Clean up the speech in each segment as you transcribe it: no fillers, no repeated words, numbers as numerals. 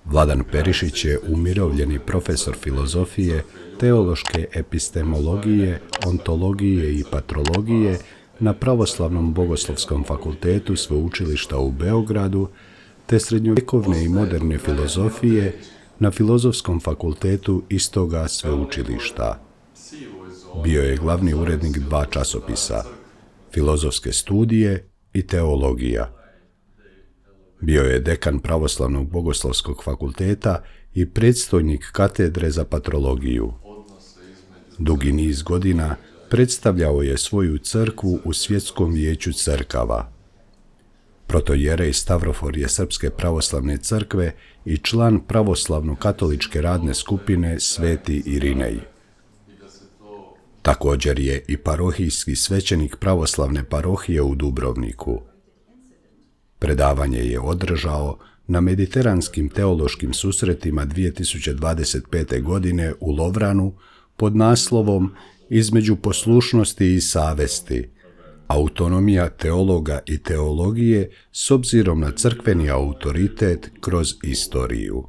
Vladan Perišić je umirovljeni profesor filozofije, teološke epistemologije, ontologije i patrologije na Pravoslavnom bogoslovskom fakultetu Sveučilišta u Beogradu te srednjovjekovne i moderne filozofije na Filozofskom fakultetu istoga sveučilišta. Bio je glavni urednik 2 časopisa, Filozofske studije i Teologija. Bio je dekan Pravoslavnog bogoslovskog fakulteta i predstojnik katedre za patrologiju. Dugi niz godina predstavljao je svoju crkvu u Svjetskom vijeću crkava. Protojerej-stavrofor je Srpske pravoslavne crkve i član Pravoslavno-katoličke radne skupine Sveti Irinej. Također je i parohijski svećenik pravoslavne parohije u Dubrovniku. Predavanje je održao na mediteranskim teološkim susretima 2025. godine u Lovranu pod naslovom Između poslušnosti i savesti, Autonomija teologa i teologije s obzirom na crkveni autoritet kroz istoriju.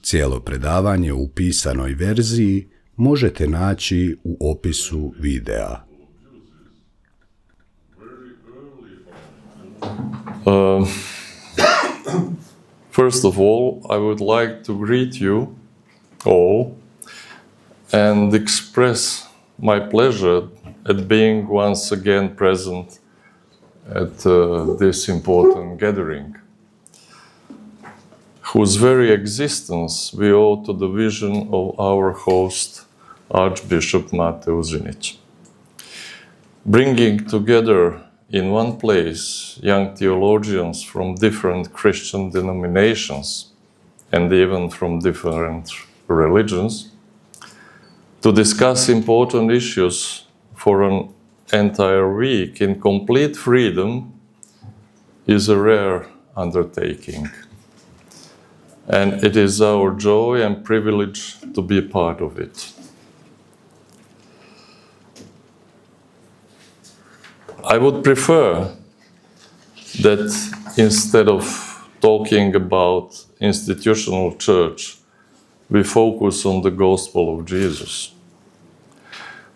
Cijelo predavanje u pisanoj verziji možete naći u opisu videa. First of all, I would like to greet you all and express my pleasure at being once again present at this important gathering, whose very existence we owe to the vision of our host, Archbishop Matej Uzinić. Bringing together in one place young theologians from different Christian denominations and even from different religions to discuss important issues for an entire week in complete freedom is a rare undertaking. And it is our joy and privilege to be a part of it. I would prefer that instead of talking about institutional church, we focus on the gospel of Jesus.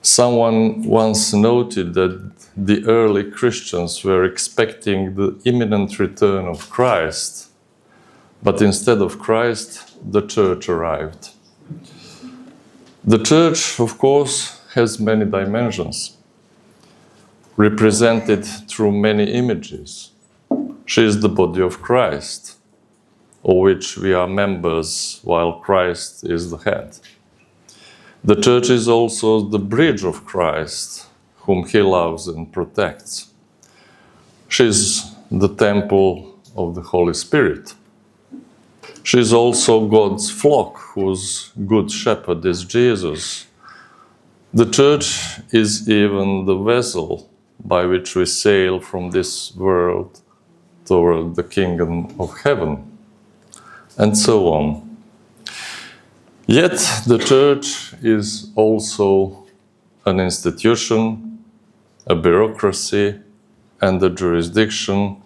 Someone once noted that the early Christians were expecting the imminent return of Christ, but instead of Christ, the church arrived. The church, of course, has many dimensions, represented through many images. She is the body of Christ, of which we are members while Christ is the head. The church is also the bridge of Christ, whom he loves and protects. She is the temple of the Holy Spirit. She is also God's flock, whose good shepherd is Jesus. The church is even the vessel by which we sail from this world toward the kingdom of heaven, and so on. Yet the church is also an institution, a bureaucracy, and a jurisdiction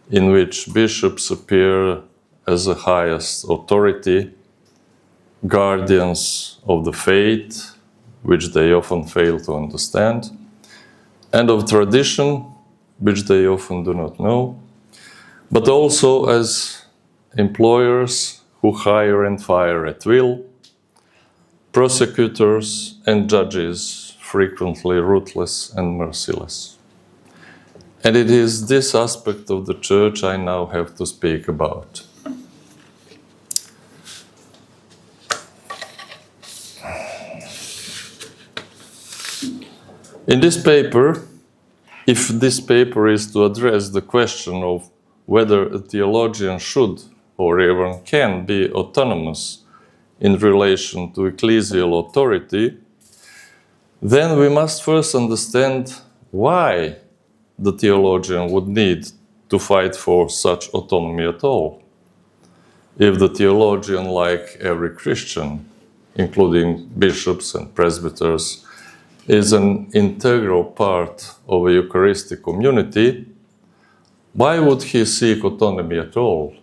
in which bishops appear as the highest authority, guardians of the faith, which they often fail to understand, and of tradition, which they often do not know, but also as employers who hire and fire at will, prosecutors and judges, frequently ruthless and merciless. And it is this aspect of the church I now have to speak about. In this paper, if this paper is to address the question of whether a theologian should or even can be autonomous in relation to ecclesial authority, then we must first understand why the theologian would need to fight for such autonomy at all. If the theologian, like every Christian, including bishops and presbyters, is an integral part of a Eucharistic community, why would he seek autonomy at all?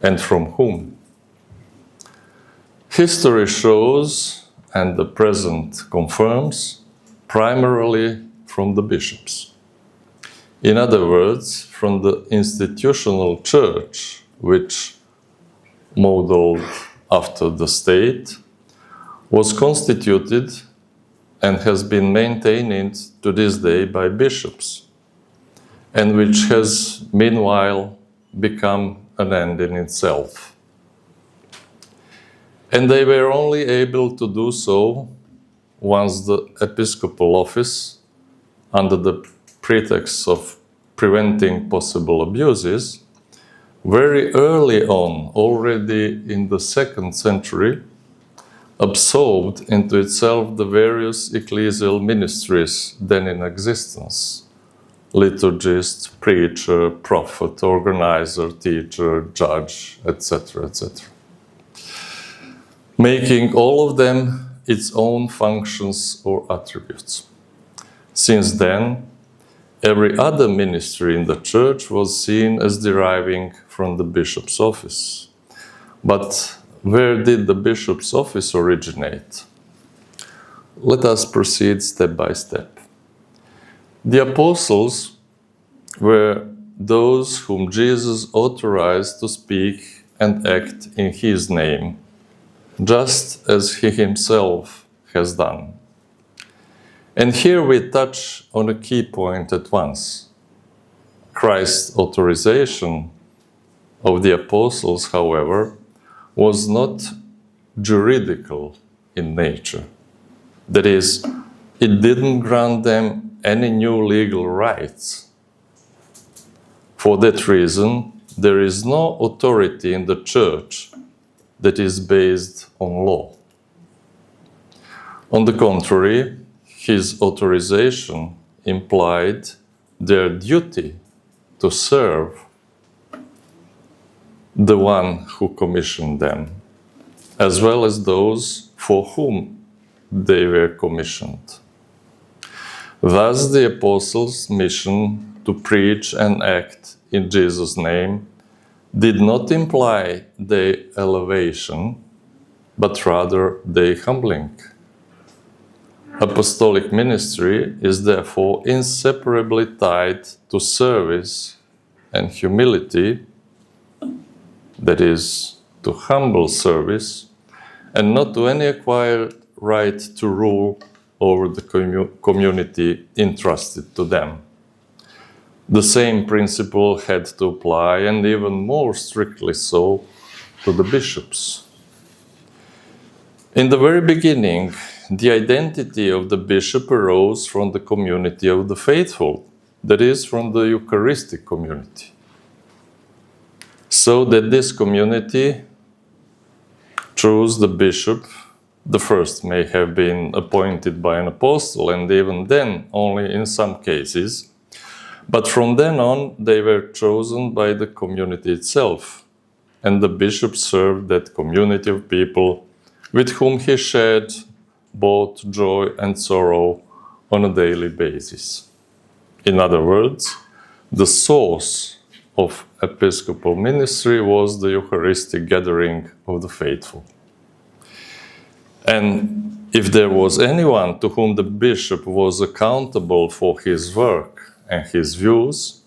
And from whom? History shows, and the present confirms, primarily from the bishops. In other words, from the institutional church, which, modeled after the state, was constituted and has been maintained to this day by bishops, and which has meanwhile become an end in itself. And they were only able to do so once the episcopal office, under the pretext of preventing possible abuses, very early on, already in the 2nd century, absorbed into itself the various ecclesial ministries then in existence: liturgist, preacher, prophet, organizer, teacher, judge, etc., etc., making all of them its own functions or attributes. Since then, every other ministry in the church was seen as deriving from the bishop's office. But where did the bishop's office originate? Let us proceed step by step. The apostles were those whom Jesus authorized to speak and act in his name, just as he himself has done. And here we touch on a key point at once. Christ's authorization of the apostles, however, was not juridical in nature. That is, it didn't grant them any new legal rights. For that reason, there is no authority in the church that is based on law. On the contrary, his authorization implied their duty to serve the one who commissioned them, as well as those for whom they were commissioned. Thus, the apostles' mission to preach and act in Jesus' name did not imply their elevation, but rather their humbling. Apostolic ministry is therefore inseparably tied to service and humility, that is, to humble service, and not to any acquired right to rule over the community entrusted to them. The same principle had to apply, and even more strictly so, to the bishops. In the very beginning, the identity of the bishop arose from the community of the faithful, that is, from the Eucharistic community. So that this community chose the bishop. The first may have been appointed by an apostle, and even then only in some cases. But from then on, they were chosen by the community itself, and the bishop served that community of people with whom he shared both joy and sorrow on a daily basis. In other words, the source of episcopal ministry was the Eucharistic gathering of the faithful. And if there was anyone to whom the bishop was accountable for his work and his views,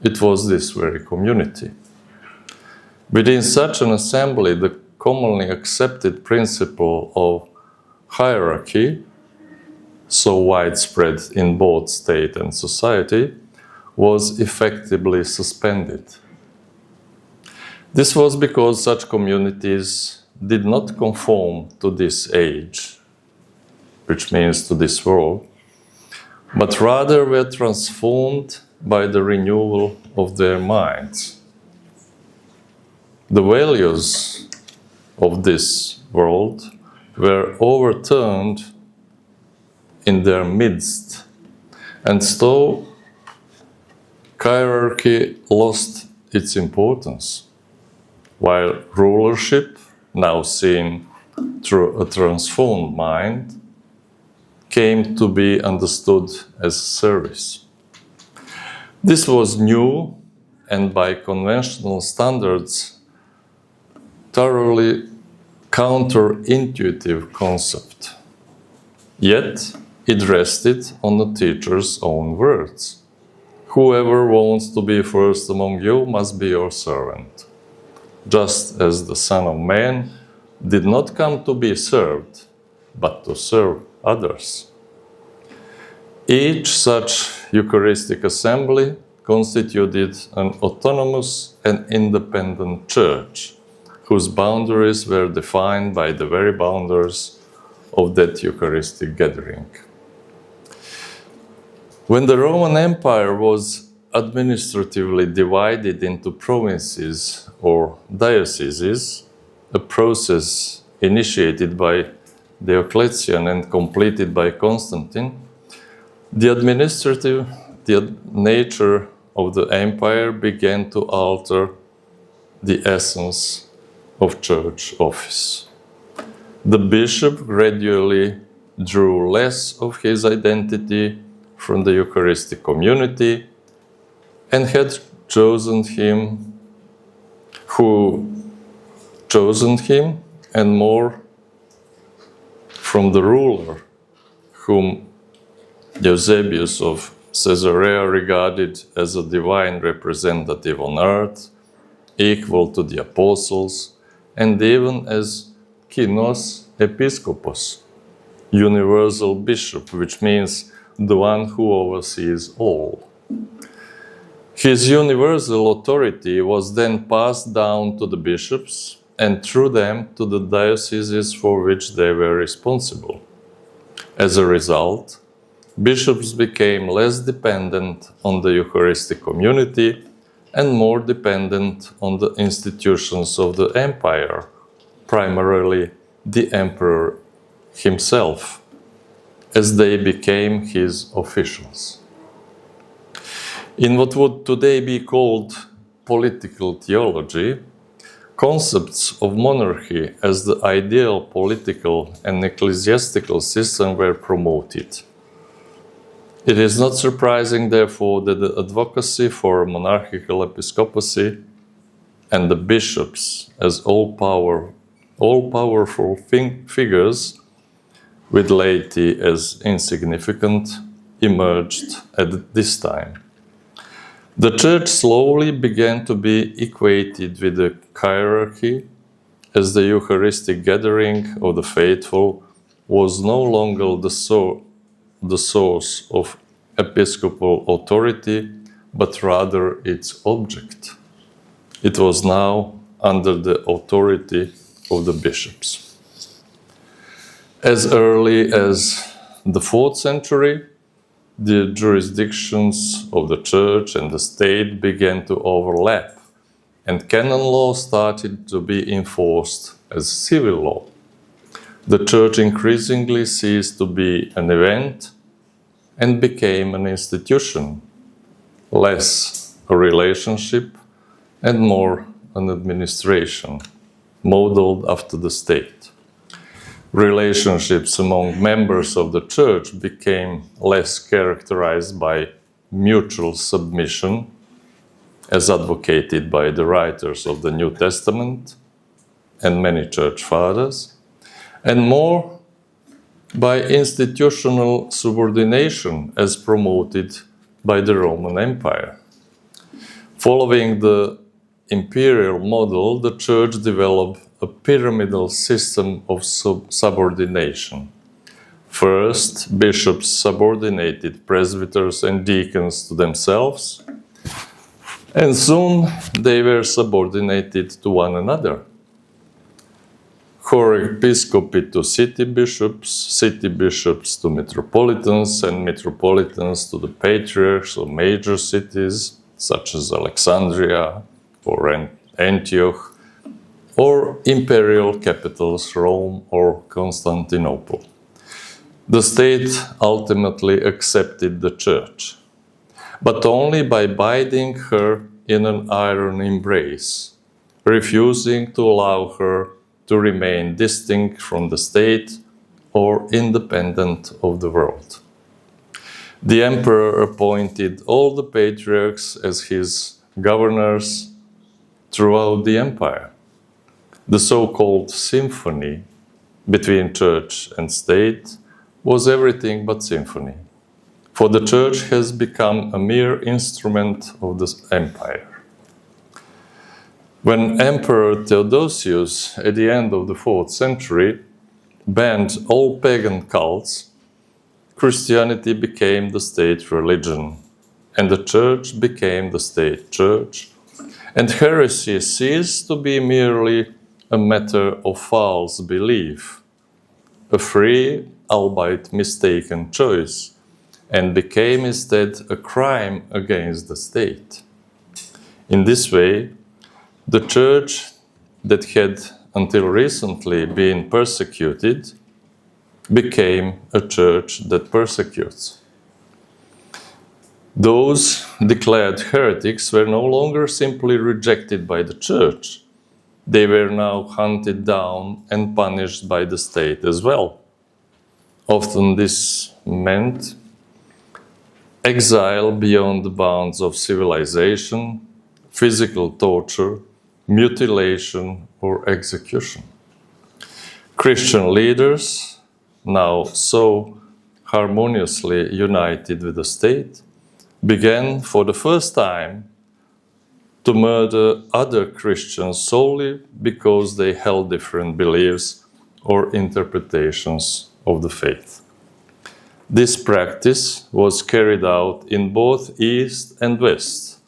it was this very community. Within such an assembly, the commonly accepted principle of hierarchy, so widespread in both state and society, was effectively suspended. This was because such communities did not conform to this age, which means to this world, but rather were transformed by the renewal of their minds. The values of this world were overturned in their midst, and so hierarchy lost its importance, while rulership, now seen through a transformed mind, came to be understood as service. This was new and by conventional standards thoroughly counterintuitive concept. Yet it rested on the teacher's own words. Whoever wants to be first among you must be your servant. Just as the Son of Man did not come to be served, but to serve others. Each such Eucharistic assembly constituted an autonomous and independent church, whose boundaries were defined by the very boundaries of that Eucharistic gathering. When the Roman Empire was administratively divided into provinces or dioceses, a process initiated by Diocletian and completed by Constantine, the nature of the empire began to alter the essence of church office. The bishop gradually drew less of his identity from the Eucharistic community and had chosen him and more from the ruler whom Eusebius of Caesarea regarded as a divine representative on earth, equal to the apostles, and even as kynos episkopos, universal bishop, which means the one who oversees all. His universal authority was then passed down to the bishops and through them to the dioceses for which they were responsible. As a result, bishops became less dependent on the Eucharistic community and more dependent on the institutions of the empire, primarily the emperor himself, as they became his officials. In what would today be called political theology, concepts of monarchy as the ideal political and ecclesiastical system were promoted. It is not surprising, therefore, that the advocacy for monarchical episcopacy and the bishops as all-powerful figures, with laity as insignificant, emerged at this time. The Church slowly began to be equated with the hierarchy, as the Eucharistic gathering of the faithful was no longer the source of episcopal authority, but rather its object. It was now under the authority of the bishops. As early as the 4th century, the jurisdictions of the Church and the state began to overlap, and canon law started to be enforced as civil law. The Church increasingly ceased to be an event and became an institution, less a relationship and more an administration, modeled after the state. Relationships among members of the Church became less characterized by mutual submission, as advocated by the writers of the New Testament and many Church Fathers, and more by institutional subordination as promoted by the Roman Empire. Following the imperial model, the Church developed a pyramidal system of subordination. First, bishops subordinated presbyters and deacons to themselves, and soon they were subordinated to one another. Chorepiscopi to city bishops to metropolitans, and metropolitans to the patriarchs of major cities such as Alexandria or Antioch, or imperial capitals Rome or Constantinople. The state ultimately accepted the Church, but only by binding her in an iron embrace, refusing to allow her to remain distinct from the state or independent of the world. The emperor appointed all the patriarchs as his governors throughout the empire. The so-called symphony between church and state was everything but symphony, for the church has become a mere instrument of the empire. When Emperor Teodosije, at the end of the 4th century, banned all pagan cults, Christianity became the state religion, and the church became the state church, and heresy ceased to be merely a matter of false belief, a free, albeit mistaken choice, and became instead a crime against the state. In this way, the church that had until recently been persecuted became a church that persecutes. Those declared heretics were no longer simply rejected by the church. They were now hunted down and punished by the state as well. Often this meant exile beyond the bounds of civilization, physical torture, mutilation, or execution. Christian leaders, now so harmoniously united with the state, began for the first time to murder other Christians solely because they held different beliefs or interpretations of the faith. This practice was carried out in both East and West,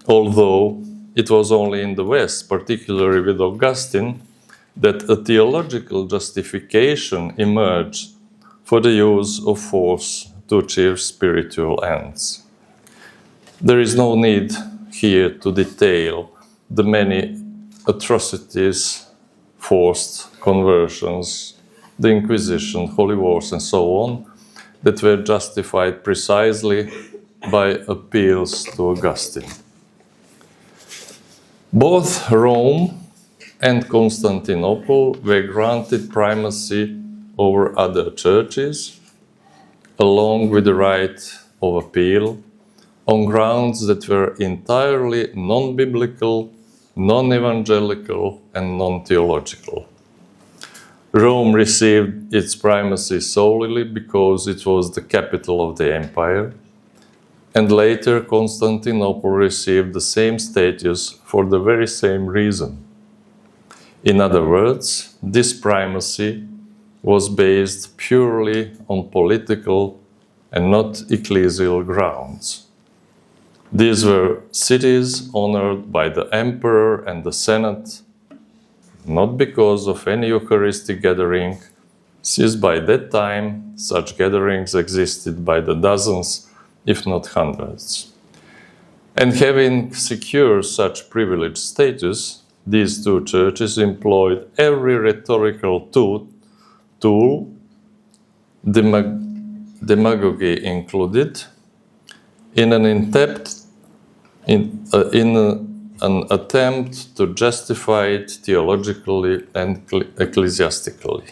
although it was only in the West, particularly with Augustine, that a theological justification emerged for the use of force to achieve spiritual ends. There is no need here to detail the many atrocities, forced conversions, the Inquisition, holy wars, and so on, that were justified precisely by appeals to Augustine. Both Rome and Constantinople were granted primacy over other churches, along with the right of appeal, on grounds that were entirely non-biblical, non-evangelical, and non-theological. Rome received its primacy solely because it was the capital of the empire, and later Constantinople received the same status for the very same reason. In other words, this primacy was based purely on political and not ecclesial grounds. These were cities honored by the emperor and the senate, not because of any Eucharistic gathering, since by that time such gatherings existed by the dozens, if not hundreds. And having secured such privileged status, these two churches employed every rhetorical tool, demagogy included, in an attempt to justify it theologically and ecclesiastically.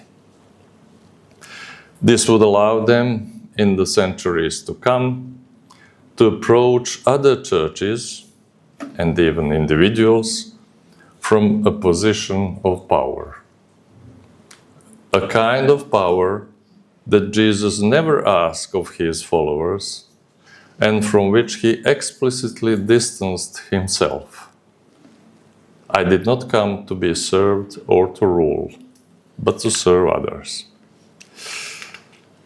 This would allow them, in the centuries to come, to approach other churches and even individuals from a position of power. A kind of power that Jesus never asked of his followers and from which he explicitly distanced himself. I did not come to be served or to rule, but to serve others.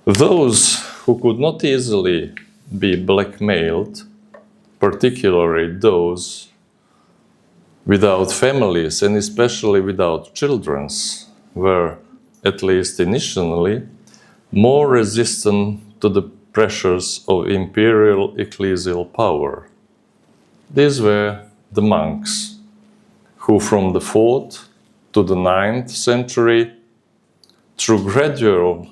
Those who could not easily be blackmailed, particularly those without families and especially without children, were, at least initially, more resistant to the pressures of imperial ecclesial power. These were the monks, who from the 4th to the 9th century, through gradual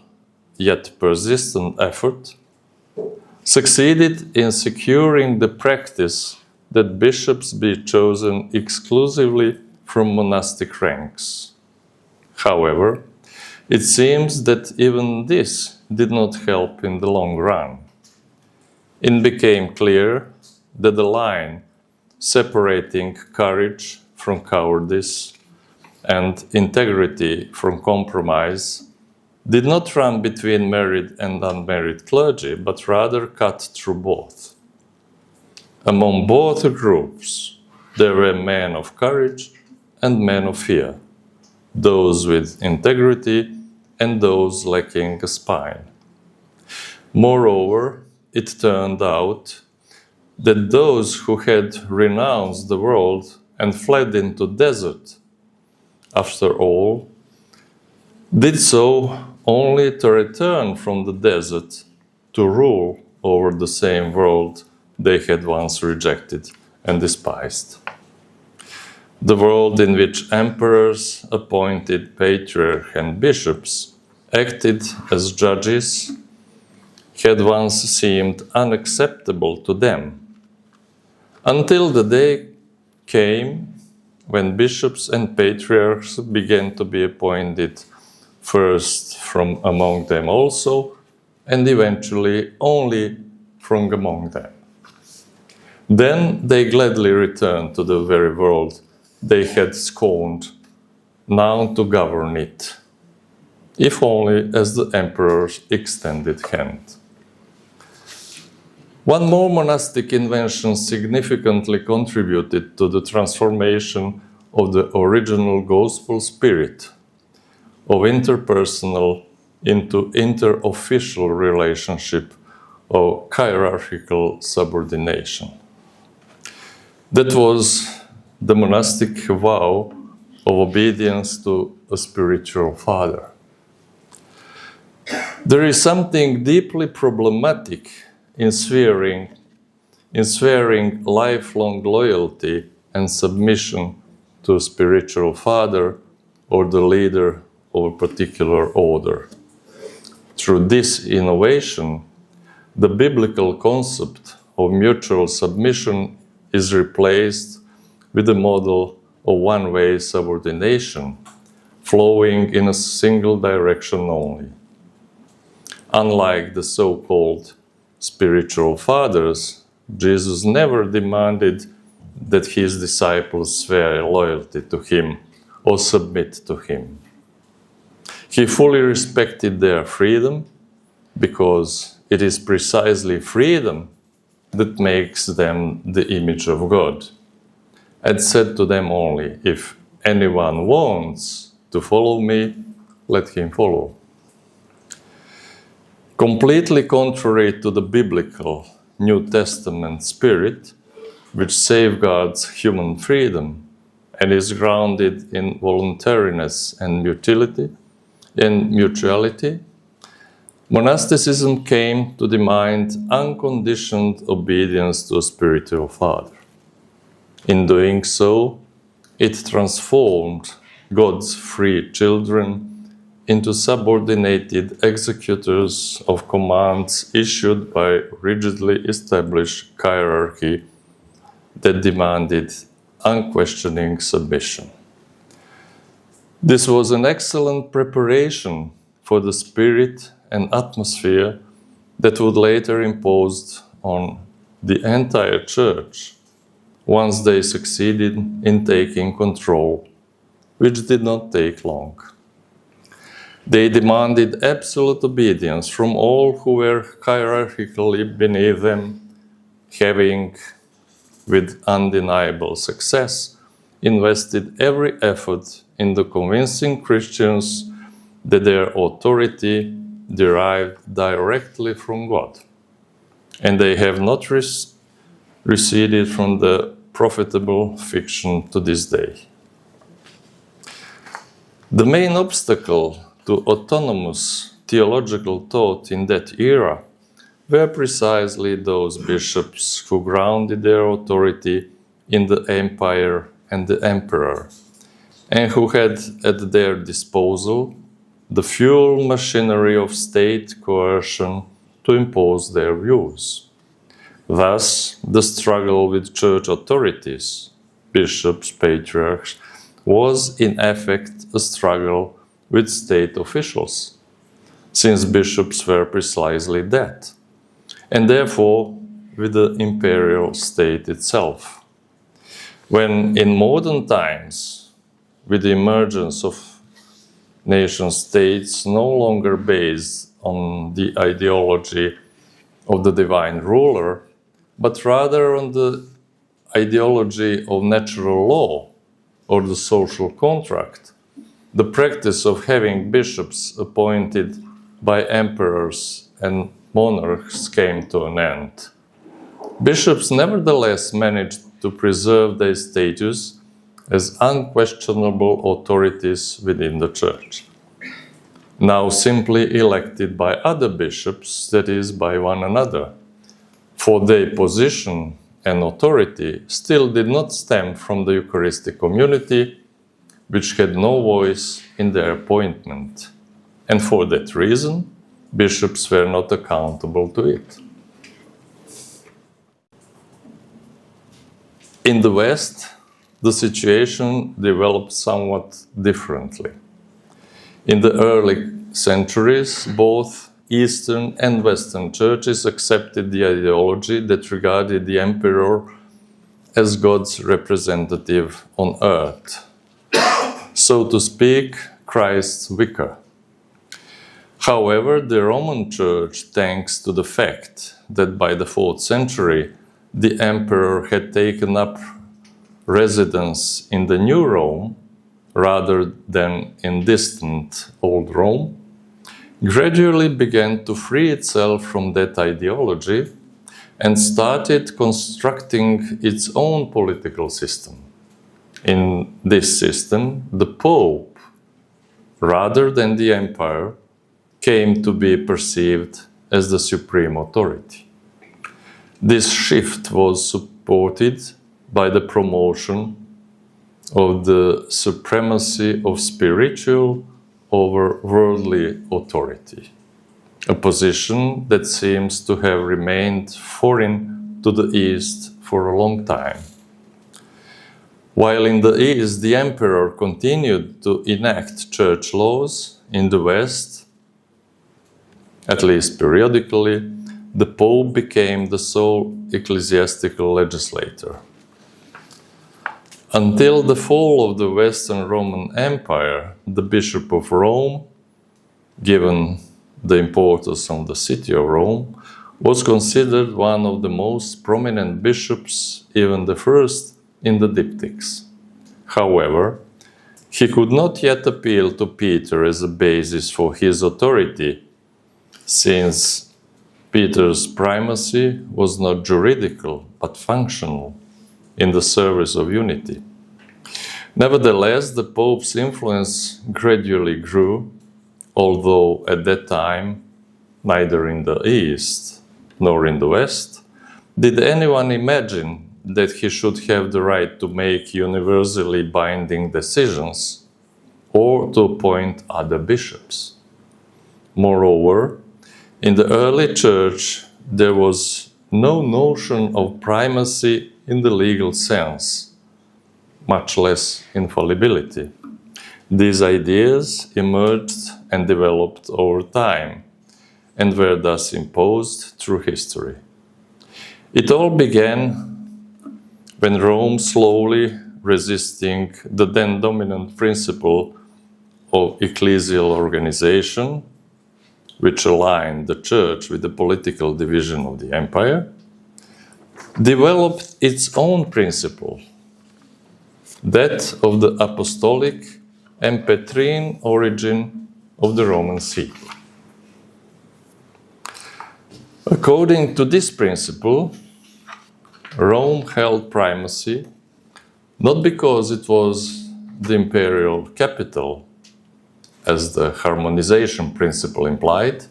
yet persistent effort, succeeded in securing the practice that bishops be chosen exclusively from monastic ranks. However, It seems that even this did not help in the long run. It became clear that the line separating courage from cowardice and integrity from compromise did not run between married and unmarried clergy, but rather cut through both. Among both groups, there were men of courage and men of fear, those with integrity and those lacking a spine. Moreover, it turned out that those who had renounced the world and fled into desert, after all, did so only to return from the desert to rule over the same world they had once rejected and despised. The world in which emperors appointed patriarchs and bishops acted as judges had once seemed unacceptable to them, until the day came when bishops and patriarchs began to be appointed first from among them also, and eventually only from among them. Then they gladly returned to the very world they had scorned, now to govern it, if only as the emperor's extended hand. One more monastic invention significantly contributed to the transformation of the original gospel spirit of interpersonal into interofficial relationship of hierarchical subordination. That was the monastic vow of obedience to a spiritual father. There is something deeply problematic in swearing lifelong loyalty and submission to a spiritual father or the leader of a particular order. Through this innovation, the biblical concept of mutual submission is replaced with the model of one-way subordination, flowing in a single direction only. Unlike the so-called spiritual fathers, Jesus never demanded that his disciples swear loyalty to him or submit to him. He fully respected their freedom, because it is precisely freedom that makes them the image of God, and said to them only, "If anyone wants to follow me, let him follow." Completely contrary to the biblical New Testament spirit, which safeguards human freedom and is grounded in voluntariness and mutuality, monasticism came to demand unconditioned obedience to a spiritual father. In doing so, it transformed God's free children into subordinated executors of commands issued by rigidly established hierarchy that demanded unquestioning submission. This was an excellent preparation for the spirit and atmosphere that would later impose on the entire church once they succeeded in taking control, which did not take long. They demanded absolute obedience from all who were hierarchically beneath them, having, with undeniable success, invested every effort in the convincing Christians that their authority derived directly from God, and they have not receded from the profitable fiction to this day. The main obstacle to autonomous theological thought in that era were precisely those bishops who grounded their authority in the empire and the emperor, and who had at their disposal the fuel machinery of state coercion to impose their views. Thus, the struggle with church authorities, bishops, patriarchs, was in effect a struggle with state officials, since bishops were precisely that, and therefore with the imperial state itself. When in modern times, with the emergence of nation states no longer based on the ideology of the divine ruler, but rather on the ideology of natural law or the social contract, the practice of having bishops appointed by emperors and monarchs came to an end. Bishops nevertheless managed to preserve their status as unquestionable authorities within the Church, now simply elected by other bishops, that is, by one another, for their position and authority still did not stem from the Eucharistic community, which had no voice in their appointment, and for that reason, bishops were not accountable to it. In the West, the situation developed somewhat differently. In the early centuries, both Eastern and Western churches accepted the ideology that regarded the emperor as God's representative on earth, so to speak, Christ's vicar. However, the Roman Church, thanks to the fact that by the 4th century the emperor had taken up residence in the New Rome rather than in distant Old Rome, gradually began to free itself from that ideology and started constructing its own political system. In this system, the Pope, rather than the empire, came to be perceived as the supreme authority. This shift was supported by the promotion of the supremacy of spiritual over worldly authority, a position that seems to have remained foreign to the East for a long time. While in the East the emperor continued to enact church laws, in the West, at least periodically, the Pope became the sole ecclesiastical legislator. Until the fall of the Western Roman Empire, the Bishop of Rome, given the importance of the city of Rome, was considered one of the most prominent bishops, even the first in the diptychs. However, he could not yet appeal to Peter as a basis for his authority, since Peter's primacy was not juridical but functional in the service of unity. Nevertheless, the Pope's influence gradually grew, although at that time, neither in the East nor in the West, did anyone imagine that he should have the right to make universally binding decisions or to appoint other bishops. Moreover, in the early church, there was no notion of primacy in the legal sense, much less infallibility. These ideas emerged and developed over time and were thus imposed through history. It all began when Rome, slowly resisting the then dominant principle of ecclesial organization, which aligned the church with the political division of the empire, developed its own principle, that of the apostolic and Petrine origin of the Roman See. According to this principle, Rome held primacy not because it was the imperial capital, as the harmonization principle implied,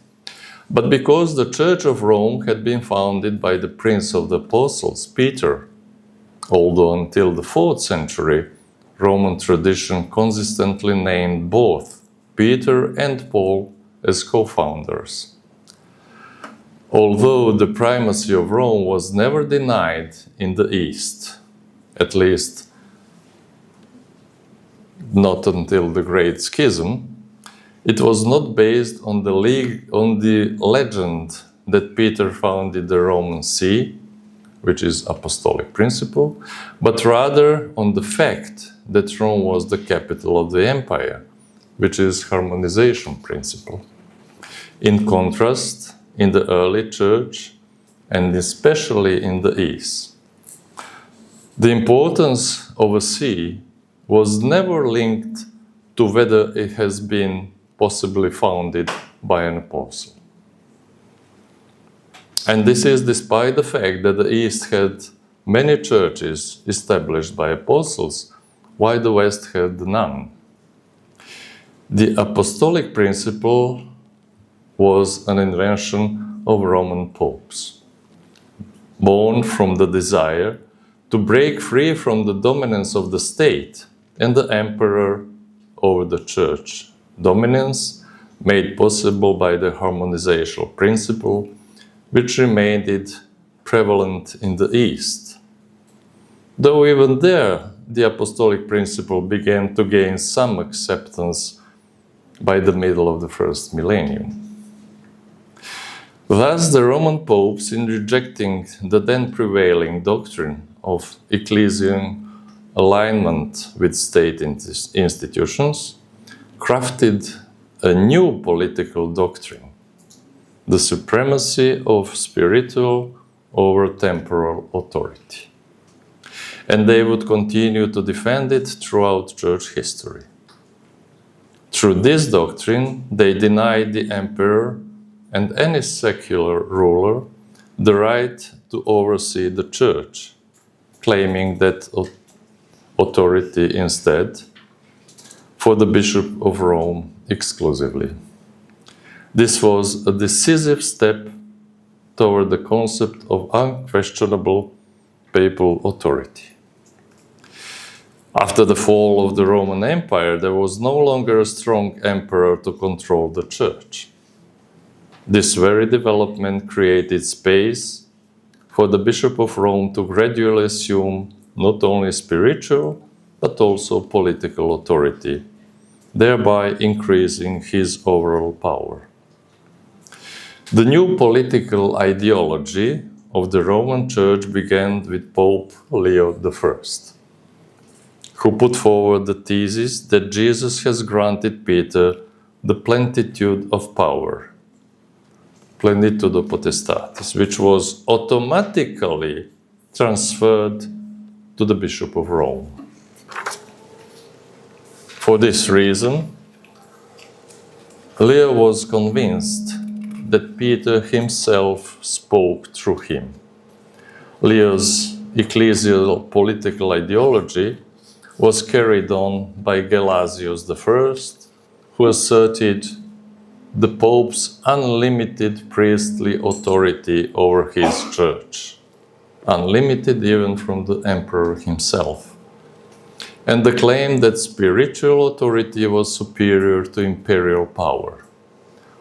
but because the Church of Rome had been founded by the Prince of the Apostles, Peter, although until the 4th century, Roman tradition consistently named both Peter and Paul as co-founders. Although the primacy of Rome was never denied in the East, at least not until the Great Schism, It was not based on the legend that Peter founded the Roman See, which is apostolic principle, but rather on the fact that Rome was the capital of the empire, which is harmonization principle. In contrast, in the early church, and especially in the East, the importance of a see was never linked to whether it has been possibly founded by an apostle. And this is despite the fact that the East had many churches established by apostles, while the West had none. The apostolic principle was an invention of Roman popes, born from the desire to break free from the dominance of the state and the emperor over the church, dominance made possible by the harmonizational principle, which remained prevalent in the East. Though even there, the apostolic principle began to gain some acceptance by the middle of the first millennium. Thus, the Roman popes, in rejecting the then prevailing doctrine of ecclesial alignment with state institutions, crafted a new political doctrine, the supremacy of spiritual over temporal authority. And they would continue to defend it throughout church history. Through this doctrine, they denied the emperor and any secular ruler the right to oversee the church, claiming that authority instead for the Bishop of Rome exclusively. This was a decisive step toward the concept of unquestionable papal authority. After the fall of the Roman Empire, there was no longer a strong emperor to control the church. This very development created space for the Bishop of Rome to gradually assume not only spiritual, but also political authority, thereby increasing his overall power. The new political ideology of the Roman Church began with Pope Leo I, who put forward the thesis that Jesus has granted Peter the plenitude of power, plenitudo potestatis, which was automatically transferred to the Bishop of Rome. For this reason, Leo was convinced that Peter himself spoke through him. Leo's ecclesial political ideology was carried on by Gelasius I, who asserted the Pope's unlimited priestly authority over his church, unlimited even from the emperor himself, and the claim that spiritual authority was superior to imperial power.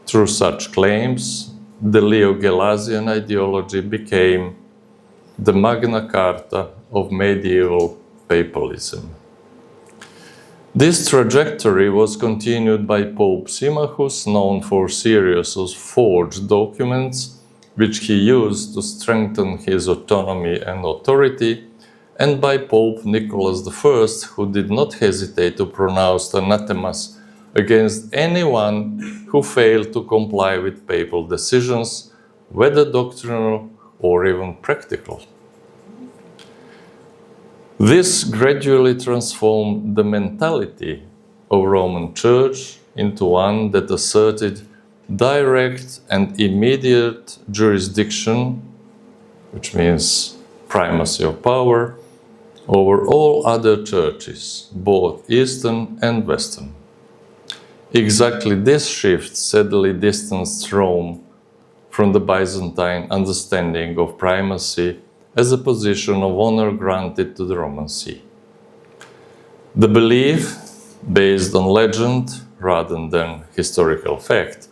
Through such claims, the Leo-Gelasian ideology became the Magna Carta of medieval papalism. This trajectory was continued by Pope Symmachus, known for a series of forged documents, which he used to strengthen his autonomy and authority, and by Pope Nicholas I, who did not hesitate to pronounce anathemas against anyone who failed to comply with papal decisions, whether doctrinal or even practical. This gradually transformed the mentality of Roman Church into one that asserted direct and immediate jurisdiction, which means primacy of power, over all other churches, both Eastern and Western. Exactly this shift steadily distanced Rome from the Byzantine understanding of primacy as a position of honor granted to the Roman See. The belief, based on legend rather than historical fact,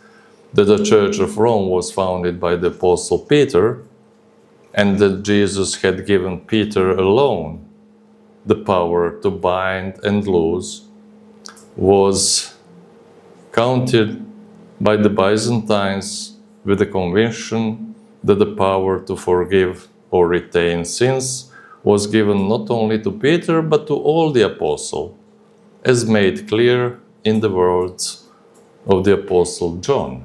that the Church of Rome was founded by the Apostle Peter and that Jesus had given Peter alone the power to bind and loose, was countered by the Byzantines with the conviction that the power to forgive or retain sins was given not only to Peter but to all the apostles, as made clear in the words of the apostle John.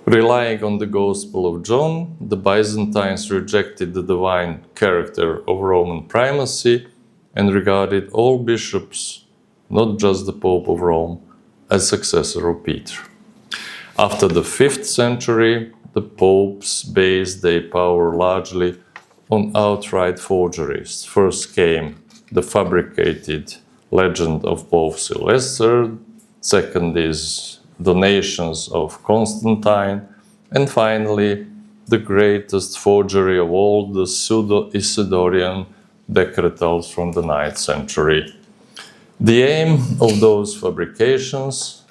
Relying on the Gospel of John, the Byzantines rejected the divine character of Roman primacy and regarded all bishops, not just the Pope of Rome, as successor of Peter. After the 5th century, the popes based their power largely on outright forgeries. First came the fabricated legend of Pope Sylvester, second is donations of Constantine, and finally the greatest forgery of all, the pseudo-Isidorian decretals from the 9th century. The aim of those fabrications,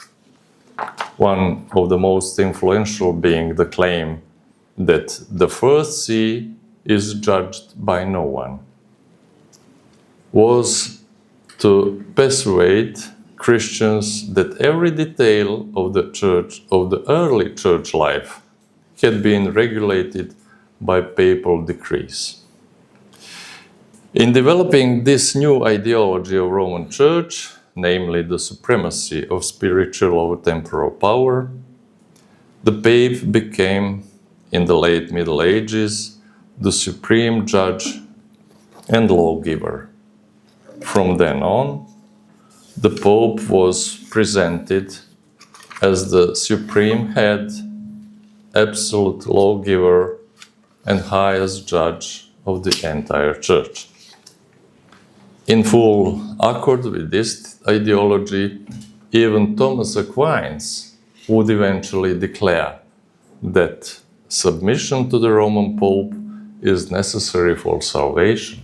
one of the most influential being the claim that the first see is judged by no one, was to persuade Christians that every detail of the church, of the early church life, had been regulated by papal decrees. In developing this new ideology of Roman Church, namely the supremacy of spiritual over temporal power, the Pope became, in the late Middle Ages, the supreme judge and lawgiver. From then on, the Pope was presented as the supreme head, absolute lawgiver, and highest judge of the entire Church. In full accord with this ideology, even Thomas Aquinas would eventually declare that submission to the Roman Pope is necessary for salvation,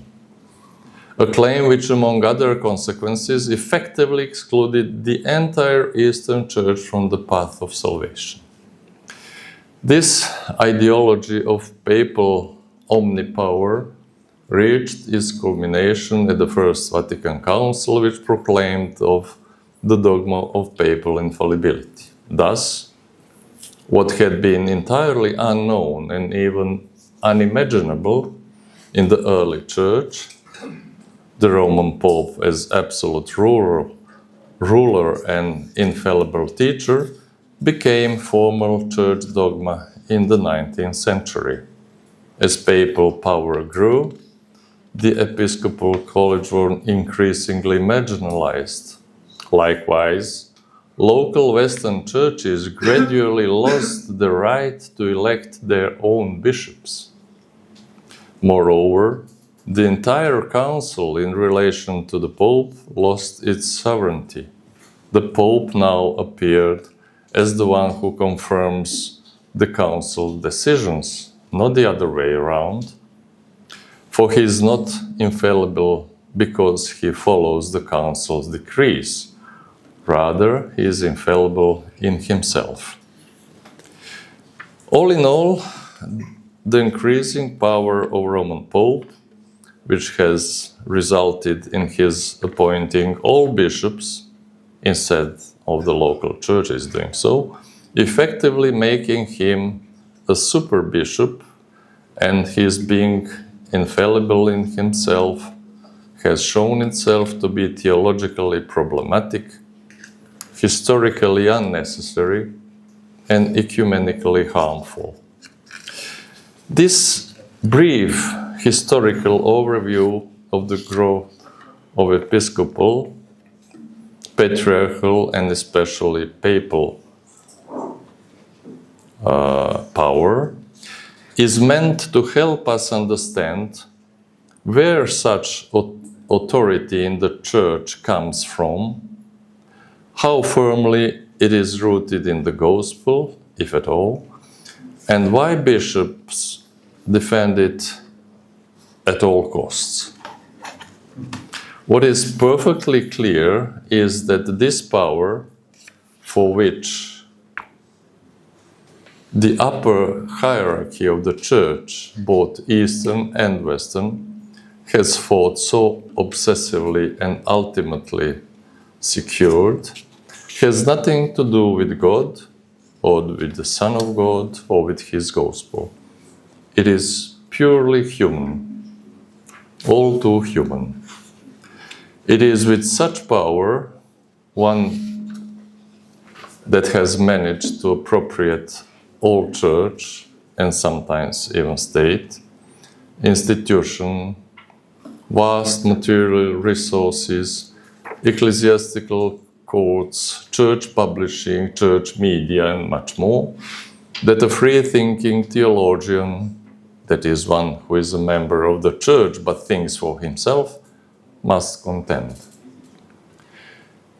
a claim which, among other consequences, effectively excluded the entire Eastern Church from the path of salvation. This ideology of papal omnipower reached its culmination at the First Vatican Council, which proclaimed of the dogma of papal infallibility. Thus, what had been entirely unknown and even unimaginable in the early Church, the Roman Pope as absolute ruler and infallible teacher, became formal church dogma in the 19th century. As papal power grew, the episcopal college was increasingly marginalized. Likewise, local Western churches gradually lost the right to elect their own bishops. Moreover, the entire council in relation to the Pope lost its sovereignty. The Pope now appeared as the one who confirms the council's decisions, not the other way around. For he is not infallible because he follows the council's decrees. Rather, he is infallible in himself. All in all, the increasing power of Roman Pope, which has resulted in his appointing all bishops instead of the local churches doing so, effectively making him a super bishop, and his being infallible in himself has shown itself to be theologically problematic, historically unnecessary, and ecumenically harmful. This brief historical overview of the growth of episcopal, patriarchal, and especially papal power is meant to help us understand where such authority in the Church comes from, how firmly it is rooted in the Gospel, if at all, and why bishops defend it at all costs. What is perfectly clear is that this power, for which the upper hierarchy of the Church, both Eastern and Western, has fought so obsessively and ultimately secured, has nothing to do with God, or with the Son of God, or with His gospel. It is purely human, all too human. It is with such power, one that has managed to appropriate all church, and sometimes even state, institution, vast material resources, ecclesiastical courts, church publishing, church media, and much more, that a free-thinking theologian, that is one who is a member of the church but thinks for himself, must contend.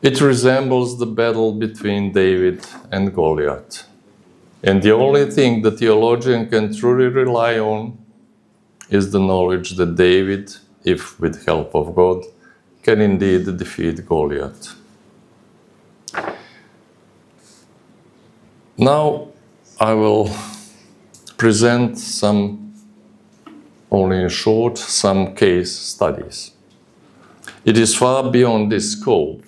It resembles the battle between David and Goliath. And the only thing the theologian can truly rely on is the knowledge that David, if with help of God, can indeed defeat Goliath. Now I will present only in short, some case studies. It is far beyond the scope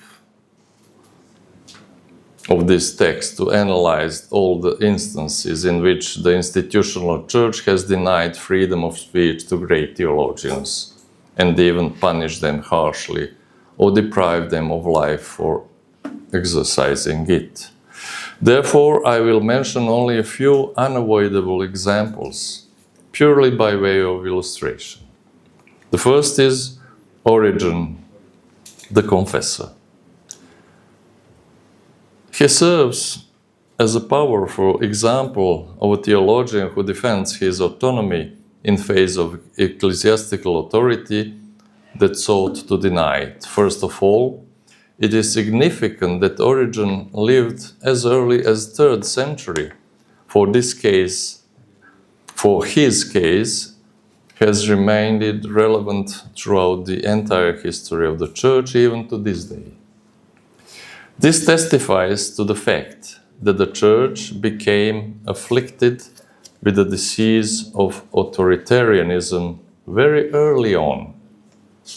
of this text to analyze all the instances in which the institutional church has denied freedom of speech to great theologians and even punished them harshly or deprived them of life for exercising it. Therefore, I will mention only a few unavoidable examples, purely by way of illustration. The first is Origen, the confessor. He serves as a powerful example of a theologian who defends his autonomy in face of ecclesiastical authority that sought to deny it. First of all, it is significant that Origen lived as early as 3rd century. For his case has remained relevant throughout the entire history of the Church, even to this day. This testifies to the fact that the Church became afflicted with the disease of authoritarianism very early on,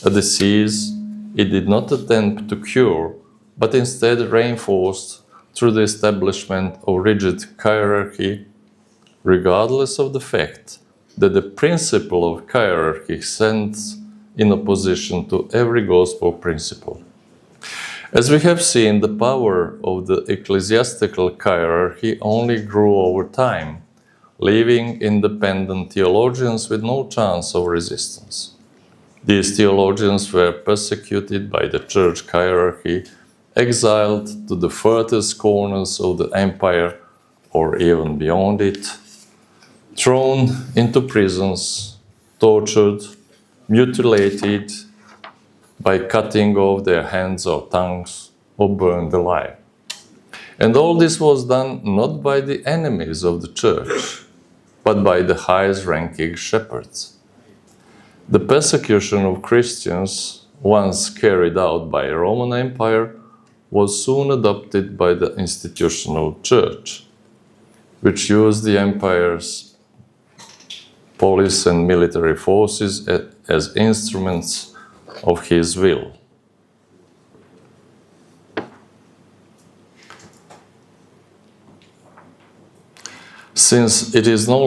a disease it did not attempt to cure, but instead reinforced through the establishment of rigid hierarchy, regardless of the fact that the principle of hierarchy stands in opposition to every gospel principle. As we have seen, the power of the ecclesiastical hierarchy only grew over time, leaving independent theologians with no chance of resistance. These theologians were persecuted by the church hierarchy, exiled to the furthest corners of the empire or even beyond it, thrown into prisons, tortured, mutilated by cutting off their hands or tongues, or burned alive. And all this was done not by the enemies of the church, but by the highest-ranking shepherds. The persecution of Christians, once carried out by the Roman Empire, was soon adopted by the institutional church, which used the empire's police and military forces as instruments of his will. Since it is no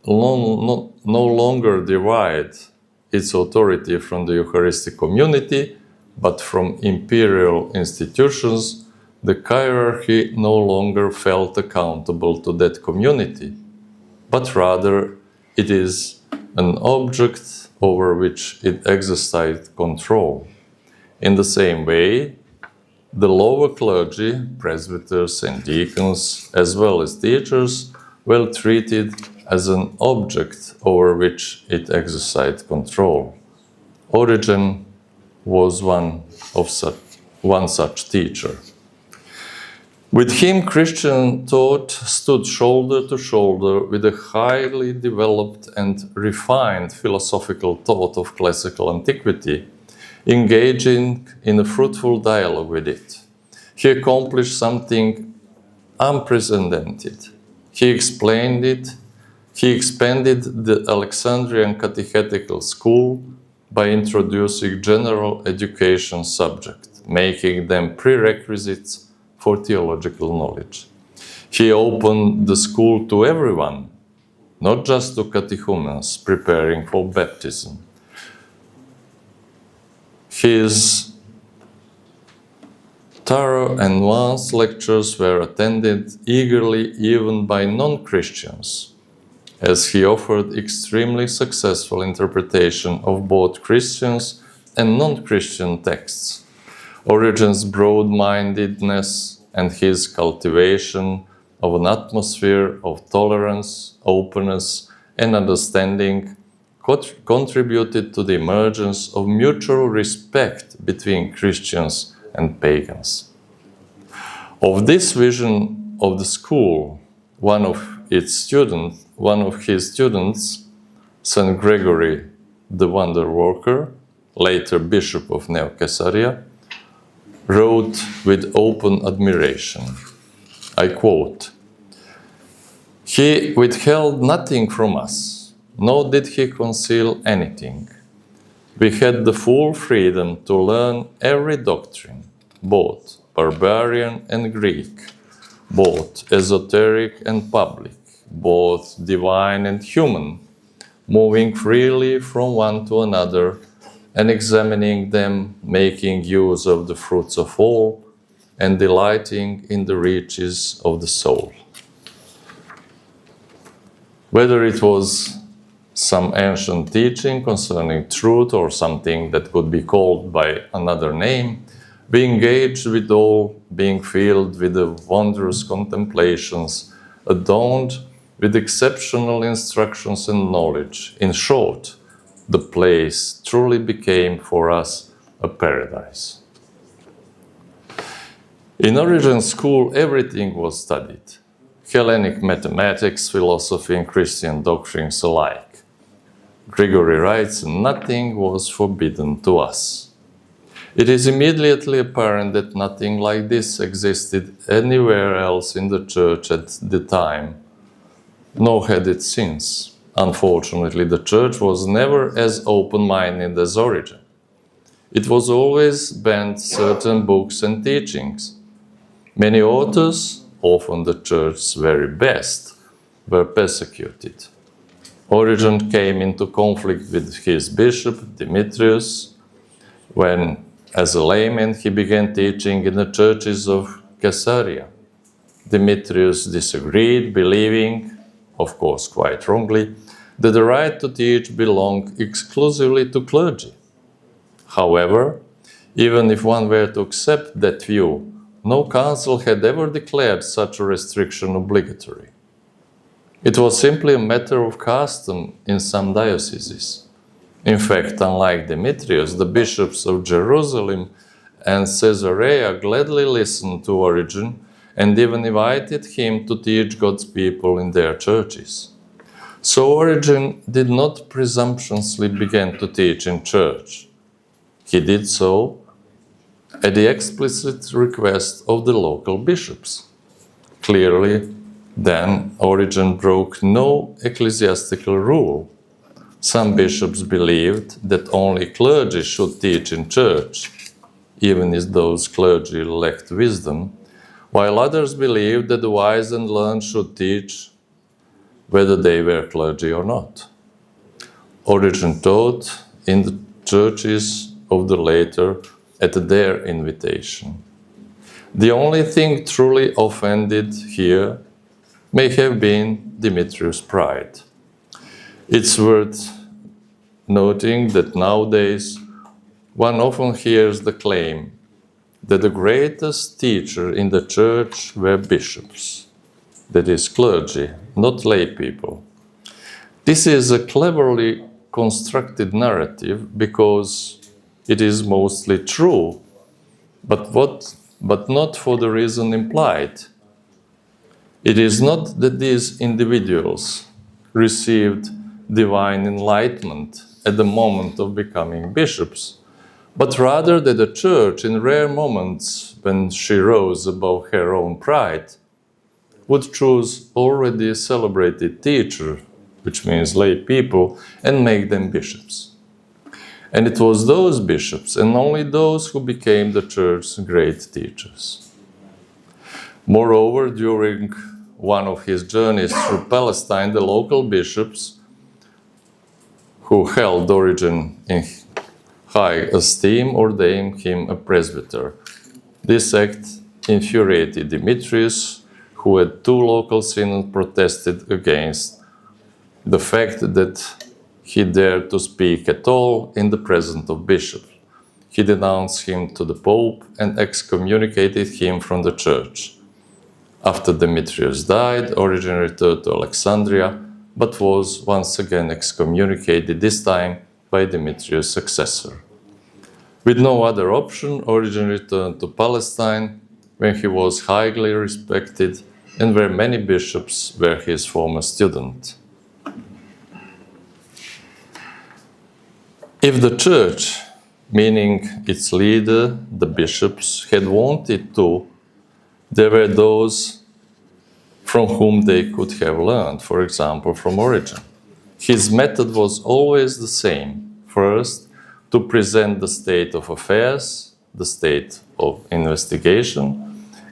longer derived its authority from the Eucharistic community, but from imperial institutions, the hierarchy no longer felt accountable to that community, but rather it is an object over which it exercised control. In the same way, the lower clergy, presbyters and deacons, as well as teachers, were treated as an object over which it exercised control. Origen was one such teacher. With him, Christian thought stood shoulder to shoulder with a highly developed and refined philosophical thought of classical antiquity, engaging in a fruitful dialogue with it. He accomplished something unprecedented. He expanded the Alexandrian catechetical school by introducing general education subject making them prerequisites for theological knowledge. He opened the school to everyone, not just to catechumens preparing for baptism. His thorough and nuanced lectures were attended eagerly even by non-Christians, as he offered extremely successful interpretation of both Christians and non-Christian texts. Origen's broad-mindedness and his cultivation of an atmosphere of tolerance, openness, and understanding contributed to the emergence of mutual respect between Christians and pagans. Of this vision of the school, one of his students, St. Gregory the Wonder Worker, later Bishop of Neo Caesarea, wrote with open admiration. I quote, "He withheld nothing from us, nor did he conceal anything. We had the full freedom to learn every doctrine, both barbarian and Greek, both esoteric and public, both divine and human, moving freely from one to another and examining them, making use of the fruits of all, and delighting in the riches of the soul." Whether it was some ancient teaching concerning truth or something that could be called by another name, be engaged with all, being filled with the wondrous contemplations, adorned with exceptional instructions and knowledge. In short, the place truly became for us a paradise. In Origen's school, everything was studied: Hellenic mathematics, philosophy, and Christian doctrines alike. Gregory writes, "Nothing was forbidden to us." It is immediately apparent that nothing like this existed anywhere else in the Church at the time, nor had it since. Unfortunately, the Church was never as open-minded as Origen. It was always banned certain books and teachings. Many authors, often the Church's very best, were persecuted. Origen came into conflict with his bishop, Demetrius, when, as a layman, he began teaching in the churches of Caesarea. Demetrius disagreed, believing, of course quite wrongly, that the right to teach belonged exclusively to clergy. However, even if one were to accept that view, no council had ever declared such a restriction obligatory. It was simply a matter of custom in some dioceses. In fact, unlike Demetrius, the bishops of Jerusalem and Caesarea gladly listened to Origen and even invited him to teach God's people in their churches. So Origen did not presumptuously begin to teach in church. He did so at the explicit request of the local bishops. Clearly, then, Origen broke no ecclesiastical rule. Some bishops believed that only clergy should teach in church, even if those clergy lacked wisdom, while others believed that the wise and learned should teach whether they were clergy or not. Origen taught in the churches of the later at their invitation. The only thing truly offended here may have been Demetrius' pride. It's worth noting that nowadays one often hears the claim that the greatest teacher in the church were bishops, that is, clergy, not lay people. This is a cleverly constructed narrative because it is mostly true, but not for the reason implied. It is not that these individuals received divine enlightenment at the moment of becoming bishops, but rather that the church, in rare moments when she rose above her own pride, would choose already a celebrated teacher, which means lay people, and make them bishops. And it was those bishops, and only those, who became the church's great teachers. Moreover, during one of his journeys through Palestine, the local bishops, who held Origen in high esteem, ordained him a presbyter. This act infuriated Demetrius, who at 2 local synods protested against the fact that he dared to speak at all in the presence of bishops. He denounced him to the Pope and excommunicated him from the church. After Demetrius died, Origen returned to Alexandria, but was once again excommunicated, this time by Demetrius' successor. With no other option, Origen returned to Palestine, where he was highly respected and where many bishops were his former students. If the church, meaning its leader, the bishops, had wanted to, there were those from whom they could have learned, for example, from Origen. His method was always the same. First, to present the state of affairs, the state of investigation,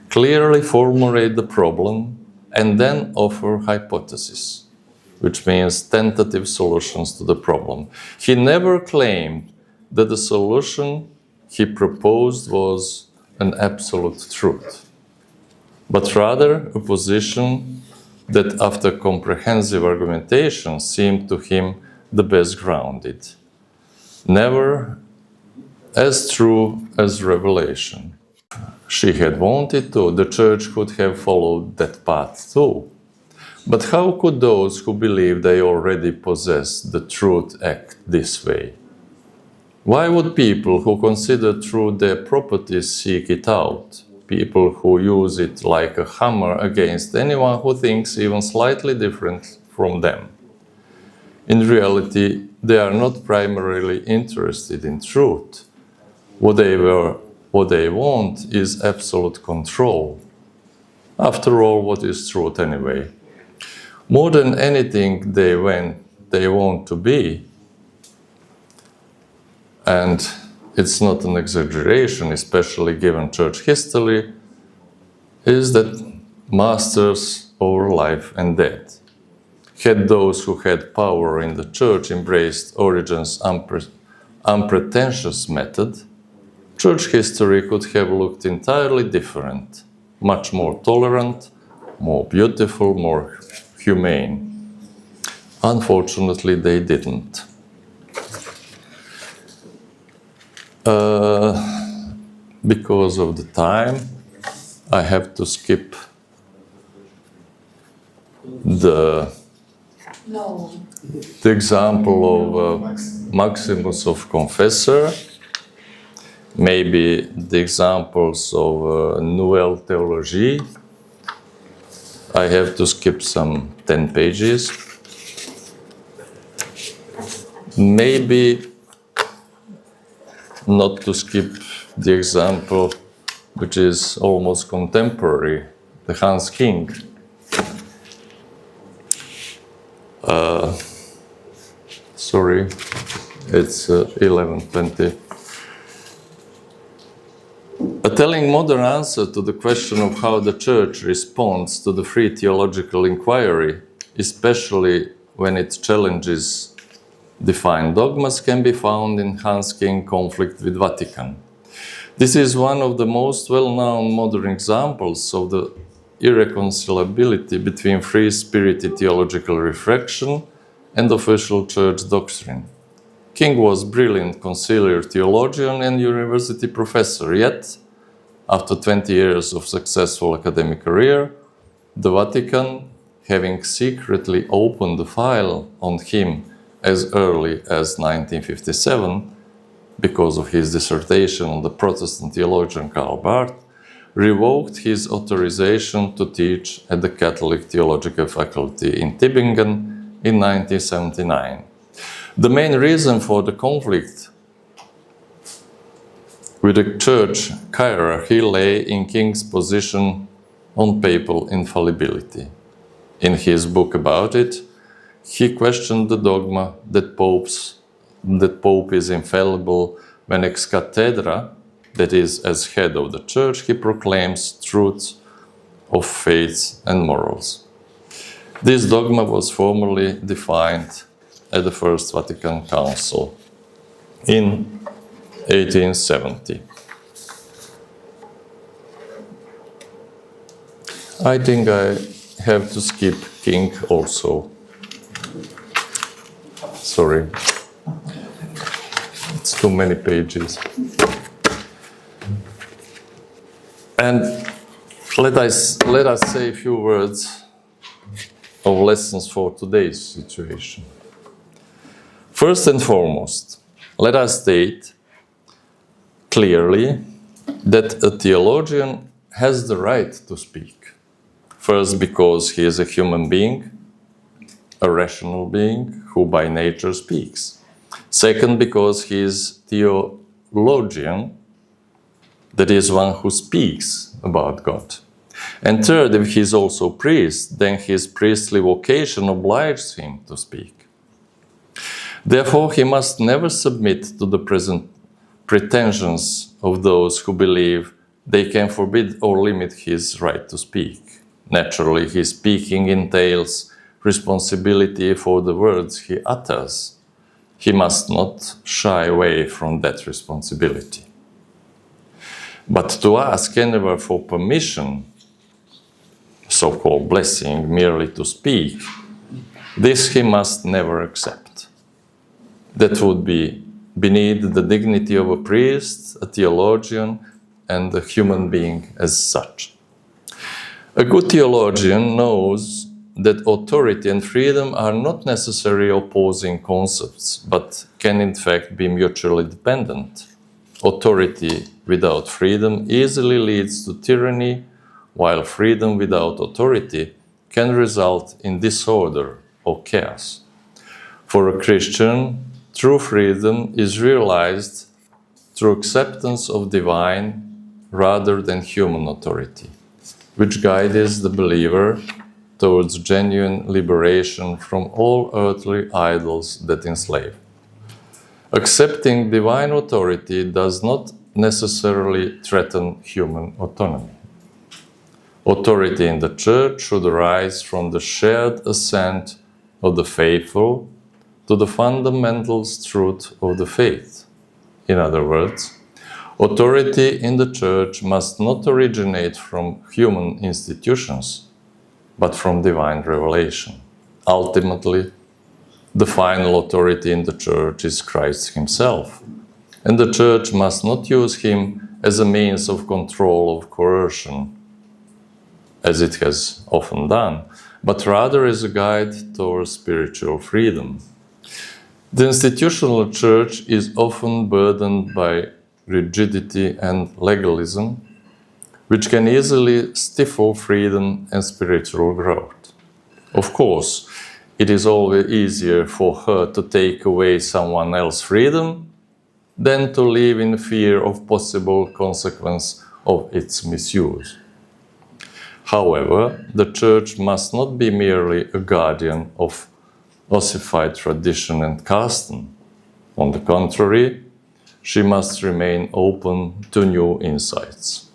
clearly formulate the problem, and then offer hypotheses, which means tentative solutions to the problem. He never claimed that the solution he proposed was an absolute truth, but rather a position that, after comprehensive argumentation, seemed to him the best grounded, never as true as revelation. She had wanted to, the church could have followed that path too. But how could those who believe they already possess the truth act this way? Why would people who consider truth their property seek it out? People who use it like a hammer against anyone who thinks even slightly different from them. In reality, they are not primarily interested in truth. What they want is absolute control. After all, what is truth anyway? More than anything they want to be, and it's not an exaggeration, especially given church history, is that masters over life and death. Had those who had power in the church embraced Origen's unpretentious method, church history could have looked entirely different, much more tolerant, more beautiful, more humane. Unfortunately, they didn't. Because of the time, I have to skip the example of Maximus of Confessor, maybe the examples of Nouvelle Theologie. I have to skip some 10 pages. Maybe not to skip the example which is almost contemporary, the Hans King. Sorry, it's 11:20. A telling modern answer to the question of how the Church responds to the free theological inquiry, especially when it challenges defined dogmas, can be found in Hans King's conflict with Vatican. This is one of the most well-known modern examples of the irreconcilability between free-spirited theological reflection and official church doctrine. King was a brilliant conciliar theologian and university professor, yet, after 20 years of successful academic career, the Vatican, having secretly opened the file on him as early as 1957, because of his dissertation on the Protestant theologian Karl Barth, revoked his authorization to teach at the Catholic Theological Faculty in Tübingen in 1979. The main reason for the conflict with the church hierarchy lay in King's position on papal infallibility. In his book about it, he questioned the dogma that popes that Pope is infallible when ex cathedra, that is, as head of the Church, he proclaims truths of faith and morals. This dogma was formally defined at the First Vatican Council in 1870. I think I have to skip King also. Sorry. It's too many pages. And let us say a few words of lessons for today's situation. First and foremost, let us state clearly that a theologian has the right to speak. First, because he is a human being, a rational being who by nature speaks. Second, because he is theologian, that is one who speaks about God. And third, if he is also priest, then his priestly vocation obliges him to speak. Therefore, he must never submit to the present pretensions of those who believe they can forbid or limit his right to speak. Naturally, his speaking entails responsibility for the words he utters. He must not shy away from that responsibility. But to ask anywhere for permission, so-called blessing, merely to speak, this he must never accept. That would be beneath the dignity of a priest, a theologian, and a human being as such. A good theologian knows that authority and freedom are not necessarily opposing concepts, but can in fact be mutually dependent. Authority without freedom easily leads to tyranny, while freedom without authority can result in disorder or chaos. For a Christian, true freedom is realized through acceptance of divine rather than human authority, which guides the believer towards genuine liberation from all earthly idols that enslave. Accepting divine authority does not necessarily threaten human autonomy. Authority in the Church should arise from the shared assent of the faithful to the fundamental truth of the faith. In other words, authority in the Church must not originate from human institutions, but from divine revelation. Ultimately, the final authority in the Church is Christ himself, and the Church must not use him as a means of control or coercion, as it has often done, but rather as a guide towards spiritual freedom. The institutional Church is often burdened by rigidity and legalism, which can easily stifle freedom and spiritual growth. Of course, it is always easier for her to take away someone else's freedom than to live in fear of possible consequence of its misuse. However, the Church must not be merely a guardian of ossified tradition and custom. On the contrary, she must remain open to new insights.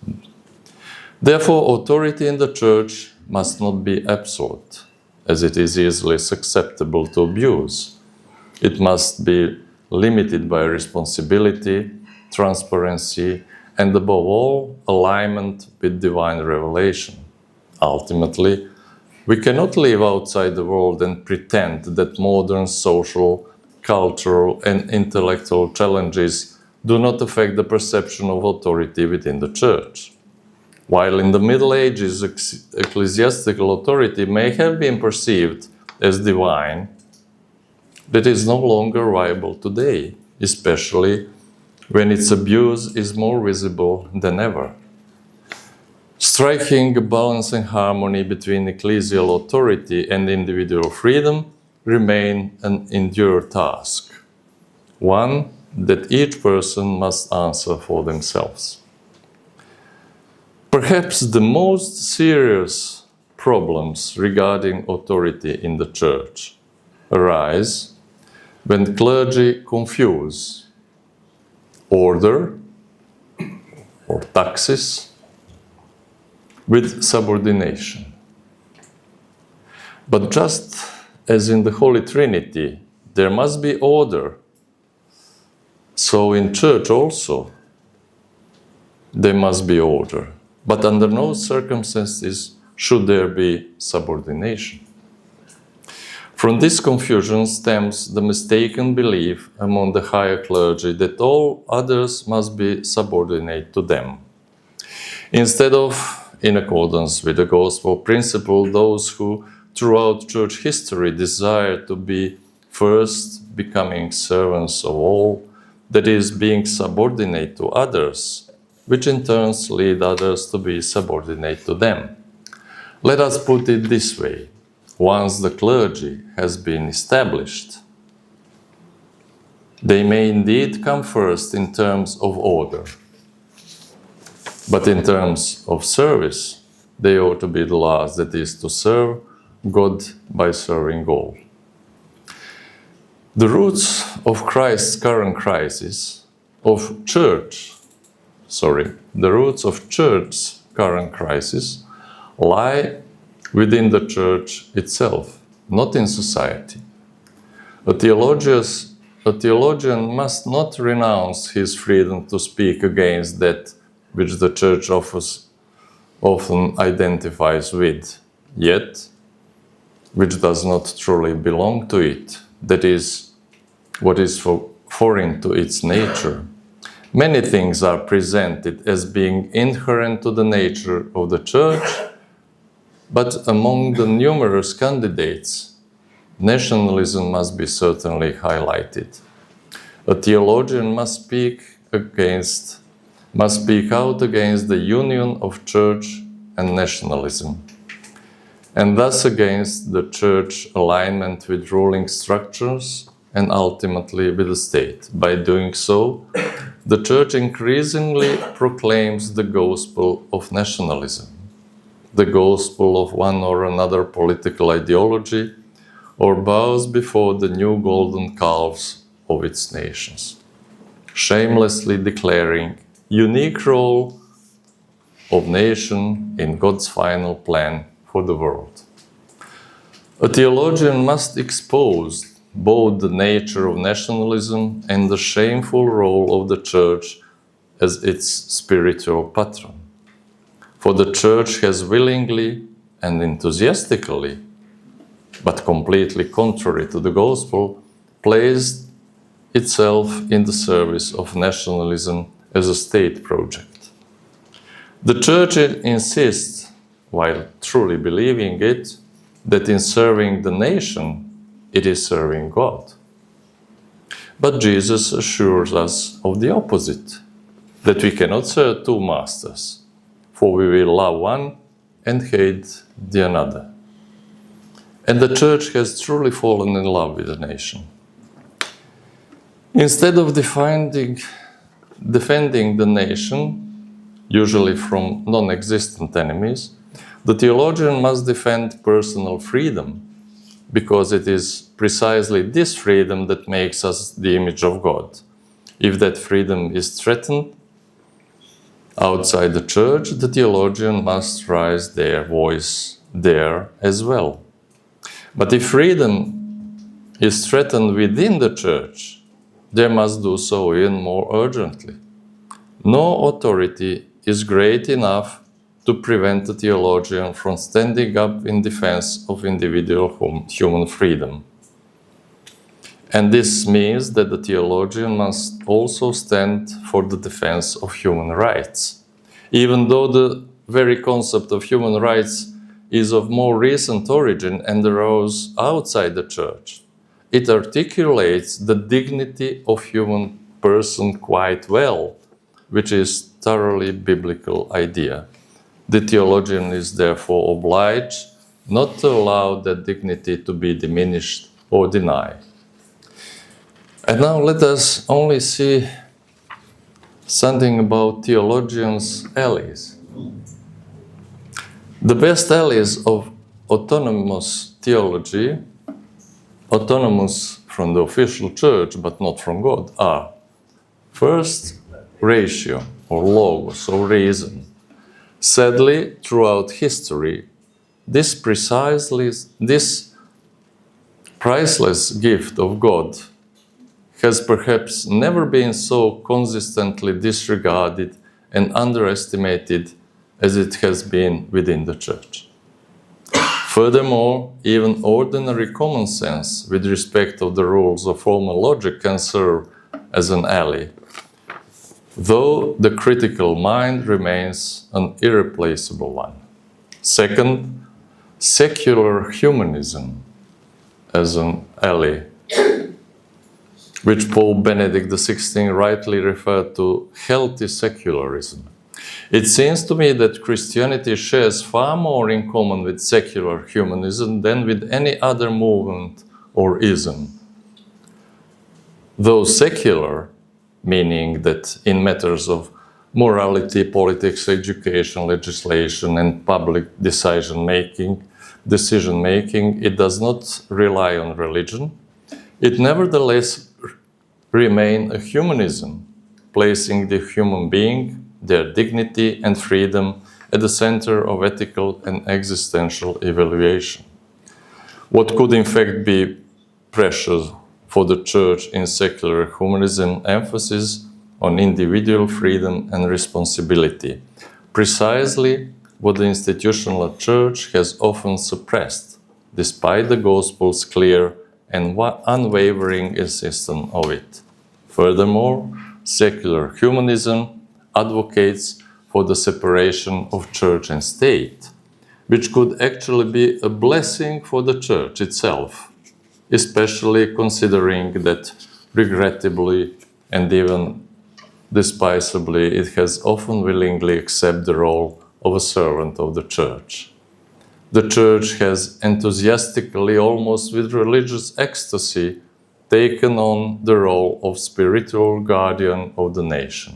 Therefore, authority in the Church must not be absolute, as it is easily susceptible to abuse. It must be limited by responsibility, transparency, and above all, alignment with divine revelation. Ultimately, we cannot live outside the world and pretend that modern social, cultural, and intellectual challenges do not affect the perception of authority within the Church. While in the Middle Ages, ecclesiastical authority may have been perceived as divine, that is no longer viable today, especially when its abuse is more visible than ever. Striking a balance and harmony between ecclesial authority and individual freedom remain an enduring task, one that each person must answer for themselves. Perhaps the most serious problems regarding authority in the Church arise when clergy confuse order or taxes with subordination. But just as in the Holy Trinity, there must be order, so in church also there must be order. But under no circumstances should there be subordination. From this confusion stems the mistaken belief among the higher clergy that all others must be subordinate to them. Instead of, in accordance with the gospel principle, those who throughout church history desire to be first becoming servants of all, that is, being subordinate to others, which in turn lead others to be subordinate to them. Let us put it this way. Once the clergy has been established, they may indeed come first in terms of order, but in terms of service, they ought to be the last, that is, to serve God by serving all. The roots of Christ's current crisis, the roots of church's current crisis lie within the church itself, not in society. A theologian must not renounce his freedom to speak against that which the church often identifies with, yet which does not truly belong to it, that is, what is foreign to its nature. Many things are presented as being inherent to the nature of the church, but among the numerous candidates, nationalism must be certainly highlighted. A theologian must speak out against the union of church and nationalism, and thus against the church alignment with ruling structures and ultimately with the state. By doing so, the church increasingly proclaims the gospel of nationalism, the gospel of one or another political ideology, or bows before the new golden calves of its nations, shamelessly declaring unique role of nation in God's final plan for the world. A theologian must expose both the nature of nationalism and the shameful role of the church as its spiritual patron. For the church has willingly and enthusiastically, but completely contrary to the gospel, placed itself in the service of nationalism as a state project. The church insists, while truly believing it, that in serving the nation, it is serving God. But Jesus assures us of the opposite, that we cannot serve two masters, for we will love one and hate the another. And the church has truly fallen in love with the nation. Instead of defending the nation, usually from non-existent enemies, the theologian must defend personal freedom, because it is precisely this freedom that makes us the image of God. If that freedom is threatened outside the church, the theologian must raise their voice there as well. But if freedom is threatened within the church, they must do so even more urgently. No authority is great enough to prevent the theologian from standing up in defense of individual human freedom. And this means that the theologian must also stand for the defense of human rights. Even though the very concept of human rights is of more recent origin and arose outside the church, it articulates the dignity of human person quite well, which is thoroughly biblical idea. The theologian is therefore obliged not to allow that dignity to be diminished or denied. And now let us only see something about theologians' allies. The best allies of autonomous theology, autonomous from the official church but not from God are: first, ratio or logos or reason. Sadly, throughout history, this priceless gift of God has perhaps never been so consistently disregarded and underestimated as it has been within the Church. Furthermore, even ordinary common sense with respect of the rules of formal logic can serve as an ally, though the critical mind remains an irreplaceable one. Second, secular humanism as an ally, which Pope Benedict XVI rightly referred to healthy secularism. It seems to me that Christianity shares far more in common with secular humanism than with any other movement or ism. Though secular, meaning that in matters of morality, politics, education, legislation, and public decision-making, it does not rely on religion. It nevertheless remains a humanism, placing the human being, their dignity and freedom at the center of ethical and existential evaluation. What could in fact be precious for the Church in secular humanism emphasis on individual freedom and responsibility, precisely what the institutional Church has often suppressed, despite the Gospel's clear and unwavering insistence of it. Furthermore, secular humanism advocates for the separation of Church and state, which could actually be a blessing for the Church itself, especially considering that, regrettably and even despisably, it has often willingly accepted the role of a servant of the Church. The Church has enthusiastically, almost with religious ecstasy, taken on the role of spiritual guardian of the nation.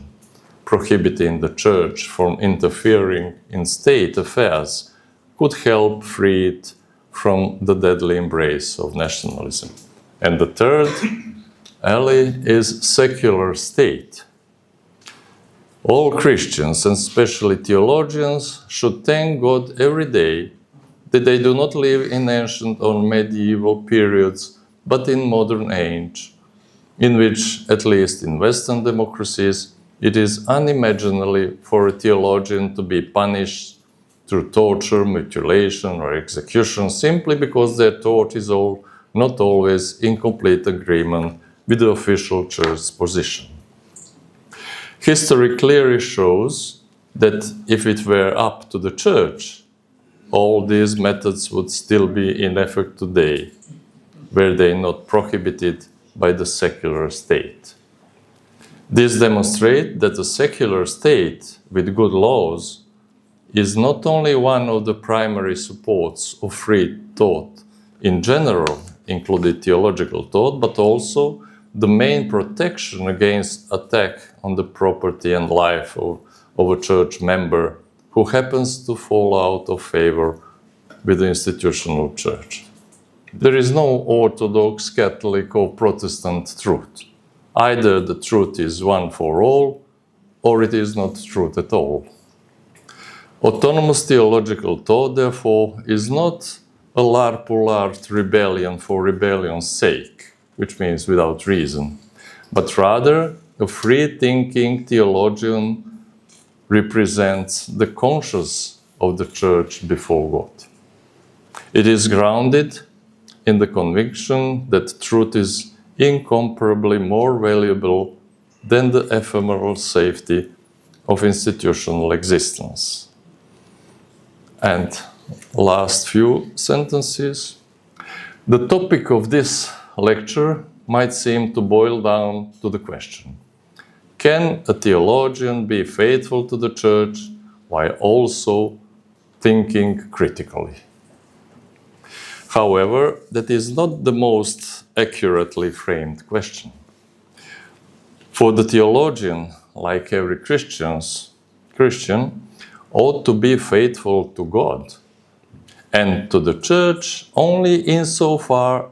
Prohibiting the Church from interfering in state affairs could help free it from the deadly embrace of nationalism. And the third ally is secular state. All Christians, and especially theologians, should thank God every day that they do not live in ancient or medieval periods, but in modern age, in which, at least in Western democracies, it is unimaginable for a theologian to be punished through torture, mutilation, or execution simply because their thought is not always in complete agreement with the official Church's position. History clearly shows that if it were up to the Church, all these methods would still be in effect today, were they not prohibited by the secular state. This demonstrates that a secular state with good laws is not only one of the primary supports of free thought in general, including theological thought, but also the main protection against attack on the property and life of a Church member who happens to fall out of favor with the institutional Church. There is no Orthodox, Catholic, or Protestant truth. Either the truth is one for all, or it is not truth at all. Autonomous theological thought, therefore, is not a larpulart rebellion for rebellion's sake, which means without reason, but rather a free-thinking theologian represents the conscience of the Church before God. It is grounded in the conviction that truth is incomparably more valuable than the ephemeral safety of institutional existence. And last few sentences. The topic of this lecture might seem to boil down to the question: can a theologian be faithful to the Church while also thinking critically? However, that is not the most accurately framed question. For the theologian, like every Christian, ought to be faithful to God and to the Church only insofar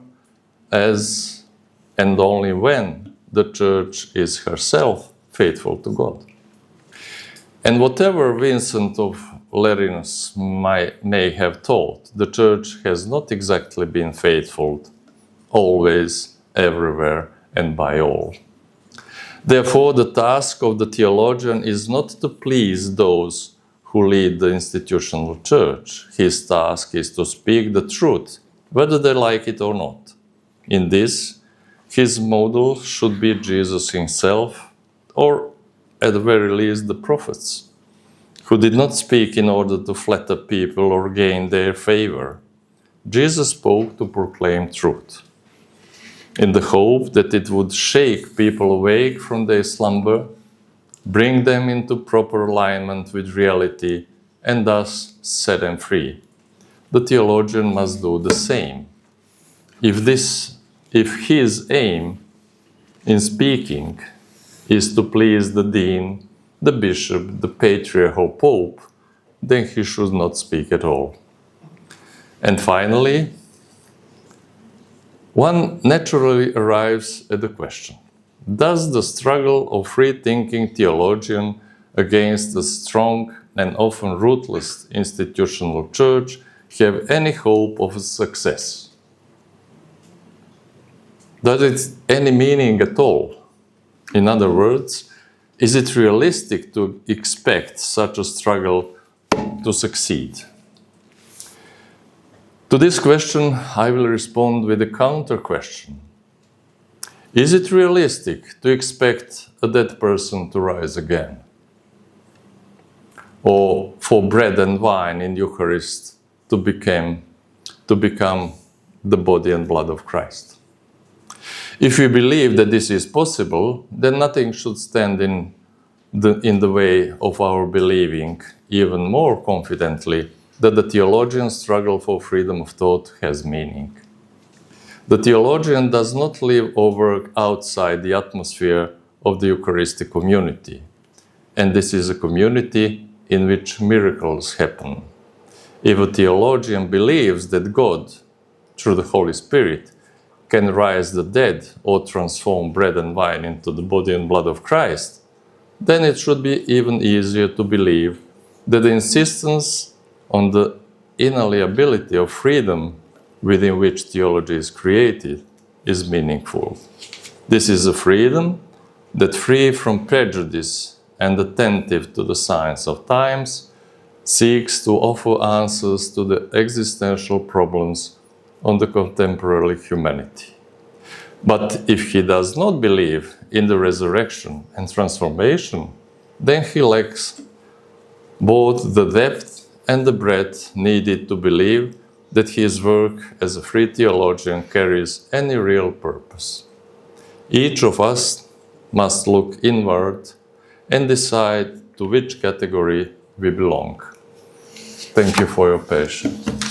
as and only when the Church is herself faithful to God. And whatever Vincent of Lerins may have taught, the Church has not exactly been faithful always, everywhere, and by all. Therefore, the task of the theologian is not to please those who lead the institutional church. His task is to speak the truth, whether they like it or not. In this, his model should be Jesus himself, or at the very least the prophets, who did not speak in order to flatter people or gain their favor. Jesus spoke to proclaim truth, in the hope that it would shake people awake from their slumber, bring them into proper alignment with reality, and thus set them free. The theologian must do the same. If his aim in speaking is to please the dean, the bishop, the patriarch or pope, then he should not speak at all. And finally, one naturally arrives at the question: does the struggle of free-thinking theologian against the strong and often ruthless institutional church have any hope of success? Does it any meaning at all? In other words, is it realistic to expect such a struggle to succeed? To this question, I will respond with a counter question. Is it realistic to expect a dead person to rise again? Or for bread and wine in Eucharist to become the body and blood of Christ? If we believe that this is possible, then nothing should stand in the way of our believing even more confidently that the theologian's struggle for freedom of thought has meaning. The theologian does not live or work outside the atmosphere of the Eucharistic community, and this is a community in which miracles happen. If a theologian believes that God, through the Holy Spirit, can rise the dead or transform bread and wine into the body and blood of Christ, then it should be even easier to believe that the insistence on the inalienability of freedom within which theology is created is meaningful. This is a freedom that, free from prejudice and attentive to the signs of times, seeks to offer answers to the existential problems on the contemporary humanity. But if he does not believe in the resurrection and transformation, then he lacks both the depth and the breadth needed to believe that his work as a free theologian carries any real purpose. Each of us must look inward and decide to which category we belong. Thank you for your patience.